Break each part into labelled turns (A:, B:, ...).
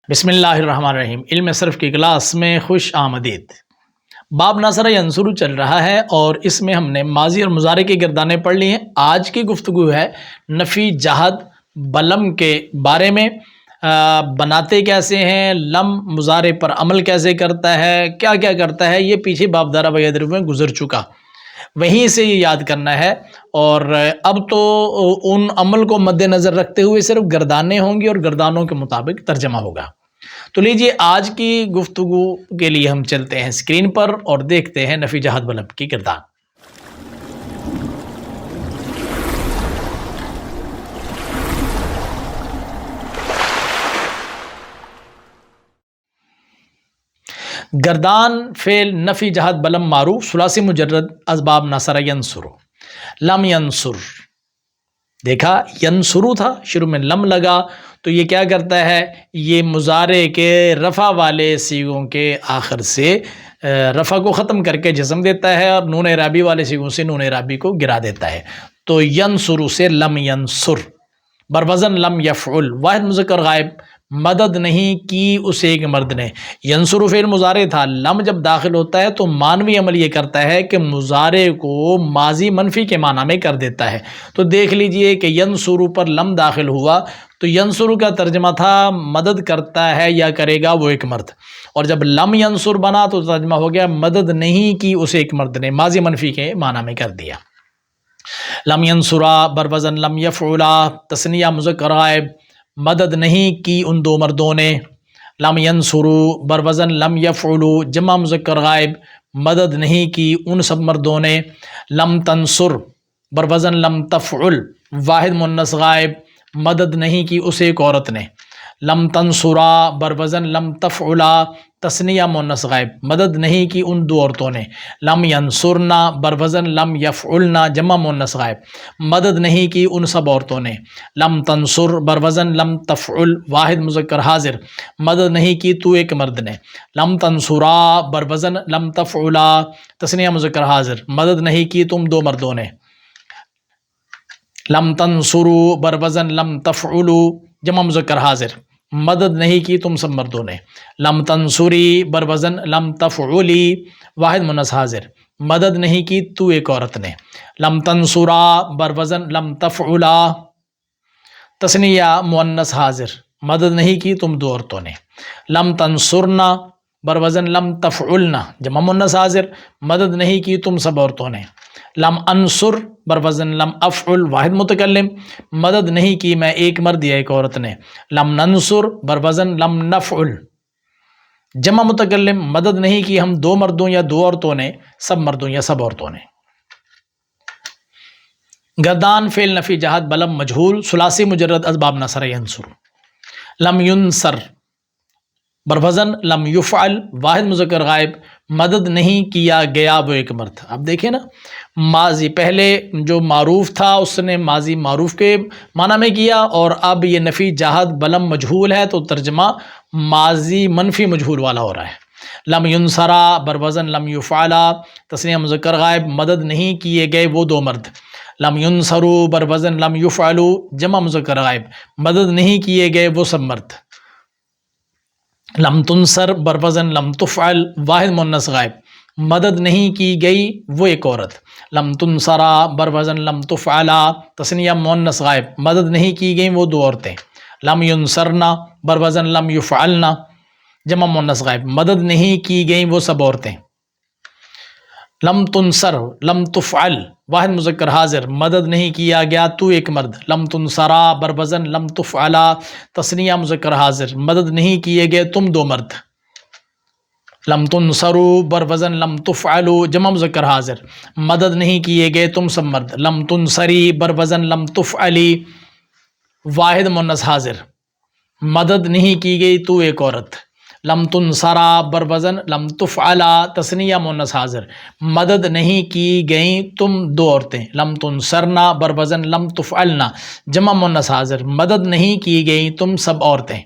A: بسم اللہ الرحمن الرحیم۔ علم صرف کی کلاس میں خوش آمدید۔ باب نصر ینصر چل رہا ہے اور اس میں ہم نے ماضی اور مضارع کی گردانیں پڑھ لی ہیں۔ آج کی گفتگو ہے نفی جہد بلم کے بارے میں، بناتے کیسے ہیں، لم مضارع پر عمل کیسے کرتا ہے، کیا کیا کرتا ہے، یہ پیچھے باب دارا ویدر میں گزر چکا، وہیں سے یہ یاد کرنا ہے۔ اور اب تو ان عمل کو مد نظر رکھتے ہوئے صرف گردانیں ہوں گی اور گردانوں کے مطابق ترجمہ ہوگا۔ تو لیجئے آج کی گفتگو کے لیے ہم چلتے ہیں اسکرین پر اور دیکھتے ہیں نفی جہد بلم کی گردان۔ گردان فعل نفی جہد بلم معروف ثلاثی مجرد اسباب نصر ینصر۔ لم ینصر، دیکھا ینصرو تھا، شروع میں لم لگا تو یہ کیا کرتا ہے، یہ مضارع کے رفع والے صیغوں کے آخر سے رفع کو ختم کر کے جزم دیتا ہے اور نون اعرابی والے صیغوں سے نون اعرابی کو گرا دیتا ہے۔ تو ینصرو سے لم ینصر، بروزن لم یفعل، واحد مذکر غائب، مدد نہیں کی اس ایک مرد نے۔ ینصر فعل مضارع تھا، لم جب داخل ہوتا ہے تو مانوی عمل یہ کرتا ہے کہ مضارع کو ماضی منفی کے معنی میں کر دیتا ہے۔ تو دیکھ لیجئے کہ ینصر پر لم داخل ہوا تو ینصر کا ترجمہ تھا مدد کرتا ہے یا کرے گا وہ ایک مرد، اور جب لم ینصر بنا تو ترجمہ ہو گیا مدد نہیں کی اس ایک مرد نے، ماضی منفی کے معنی میں کر دیا۔ لم ینصرا بروزن لم یفعلا، تثنیہ مذکر غائب، مدد نہیں کی ان دو مردوں نے۔ لم ینصرو بروزن لم یفعلو، جمع مذکر غائب، مدد نہیں کی ان سب مردوں نے۔ لم تنصر بروزن لم تفعل، واحد مؤنث غائب، مدد نہیں کی اس ایک عورت نے۔ لم تنصرا بروزن لم تفعلا، تثنیہ مؤنث غائب، مدد نہیں کی ان دو عورتوں نے۔ لم ینصرنا بروزن لم یفعلنا، جمع مؤنث غائب، مدد نہیں کی ان سب عورتوں نے۔ لم تنصر بروزن لم تفعل، واحد مذکر حاضر، مدد نہیں کی تو ایک مرد نے۔ لم تنصرا بروزن لم تفعلا، تثنیہ مذکر حاضر، مدد نہیں کی تم دو مردوں نے۔ لم تنصروا بروزن لم تفعلوا، جمع مذکر حاضر، مدد نہیں کی تم سب مردوں نے۔ لم تنصری بروزن لم تفعلی، واحد مؤنث حاضر، مدد نہیں کی تو ایک عورت نے۔ لم تنصرا بروزن لم تفعلا، تثنیہ مؤنث حاضر، مدد نہیں کی تم دو عورتوں نے۔ لم تنصرنا بروزن لم تفعلنا، جمع مؤنث حاضر، مدد نہیں کی تم سب عورتوں نے۔ لم انصر بروزن لم افعل، واحد متکلم، مدد نہیں کی میں ایک مرد یا ایک عورت نے۔ لم ننصر بروزن لم نفعل، جمع متکلم، مدد نہیں کی ہم دو مردوں یا دو عورتوں نے، سب مردوں یا سب عورتوں نے۔ گردان فعل نفی جہد بلم مجہول ثلاثی مجرد اسباب نصر ینصر۔ لم ینصر بروزن لم یفعل، واحد مذکر غائب، مدد نہیں کیا گیا وہ ایک مرد۔ اب دیکھیں نا، ماضی پہلے جو معروف تھا اس نے ماضی معروف کے معنی میں کیا، اور اب یہ نفی جہد بلم مجہول ہے تو ترجمہ ماضی منفی مجہول والا ہو رہا ہے۔ لم ینصرا بروزن لم یفعلا، تثنیہ مذکر غائب، مدد نہیں کیے گئے وہ دو مرد۔ لم ینصرو بروزن لم یفعلو، جمع مذکر غائب، مدد نہیں کیے گئے وہ سب مرد۔ لم تنصر بروزن لم تفعل، واحد مؤنث غائب، مدد نہیں کی گئی وہ ایک عورت۔ لم تنصرا بروزن لم تفعلا، تثنیہ مؤنث غائب، مدد نہیں کی گئی وہ دو عورتیں۔ لم ینصرنا بروزن لم یفعلنا، جمع مؤنث غائب، مدد نہیں کی گئی وہ سب عورتیں۔ لم تنصر لم تفعل، واحد مذکر حاضر، مدد نہیں کیا گیا تو ایک مرد۔ لم تنصرا بروزن لم تفعلا، تثنیہ مذکر حاضر، مدد نہیں کیے گئے تم دو مرد۔ لم تنصروا بروزن لم تفعلوا، جمع مذکر حاضر، مدد نہیں کیے گئے تم سب مرد۔ لم تنصری بروزن لم تفعلی، واحد مؤنث حاضر، مدد نہیں کی گئی تو ایک عورت۔ لم تنصرا بروزن لم تفعلا، تثنیہ مؤنث حاضر، مدد نہیں کی گئیں تم دو عورتیں۔ لم تنصرنا بروزن لم تفعلنا، جمع مؤنث حاضر، مدد نہیں کی گئیں تم سب عورتیں۔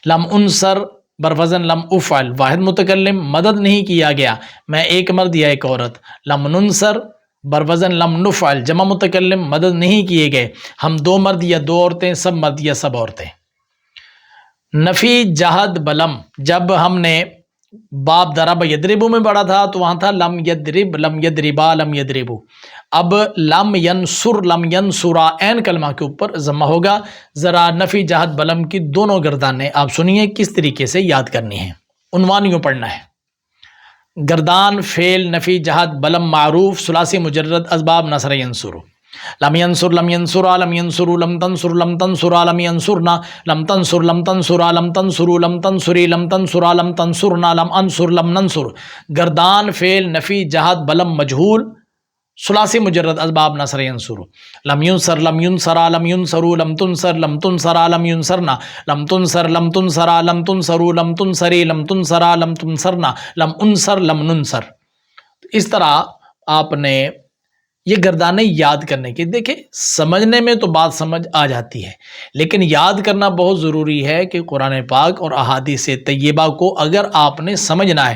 A: لم انصر بروزن لم افعل، واحد متکلم، مدد نہیں کیا گیا میں ایک مرد یا ایک عورت۔ لم ننصر بروزن لم نفعل، جمع متکلم، مدد نہیں کیے گئے ہم دو مرد یا دو عورتیں، سب مرد یا سب عورتیں۔ نفی جہد بلم، جب ہم نے باب ضرب یضرب میں پڑھا تھا تو وہاں تھا لم یضرب لم یضربا لم یضربو، اب لم ینصر لم ینصرا عین کلمہ کے اوپر ضمہ ہوگا۔ ذرا نفی جہد بلم کی دونوں گردانیں آپ سنیے کس طریقے سے یاد کرنی ہیں، عنوان یوں پڑھنا ہے: گردان فعل نفی جہد بلم معروف ثلاثی مجرد اسباب نصر ینصر، لم ینصر لم ینصرا لم ینصروا لم تنصر لم تنصرا لم ینصرنا لم تنصر لم تنصرا لم تنصروا لم تنصری لم تنصرا لم تنصرنا لم انصر لم ننصر۔ گردان فعل نفی جہد بلم مجہول ثلاثی مجرد اسباب نصر ینصر، لم ینصر لم ینصرا لم ینصروا لم تنصر لم تنصرا لم ینصرنا لم تنصر لم تنصرا لم تنصروا لم تنصری لم تنصرا لم تنصرنا لم انصر لم ننصر۔ اس طرح آپ نے یہ گردانیں یاد کرنے کی، دیکھیں سمجھنے میں تو بات سمجھ آ جاتی ہے، لیکن یاد کرنا بہت ضروری ہے کہ قرآن پاک اور احادیث طیبہ کو اگر آپ نے سمجھنا ہے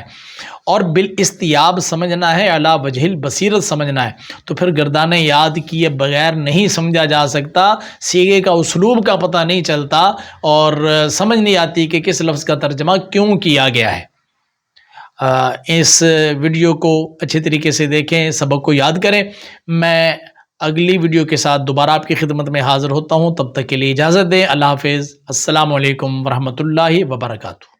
A: اور بالاستیاب سمجھنا ہے، علی وجہ البصیرت سمجھنا ہے، تو پھر گردانیں یاد کیے بغیر نہیں سمجھا جا سکتا، سیغے کا اسلوب کا پتہ نہیں چلتا اور سمجھ نہیں آتی کہ کس لفظ کا ترجمہ کیوں کیا گیا ہے۔ اس ویڈیو کو اچھے طریقے سے دیکھیں، سبق کو یاد کریں۔ میں اگلی ویڈیو کے ساتھ دوبارہ آپ کی خدمت میں حاضر ہوتا ہوں، تب تک کے لیے اجازت دیں۔ اللہ حافظ، السلام علیکم ورحمۃ اللہ وبرکاتہ۔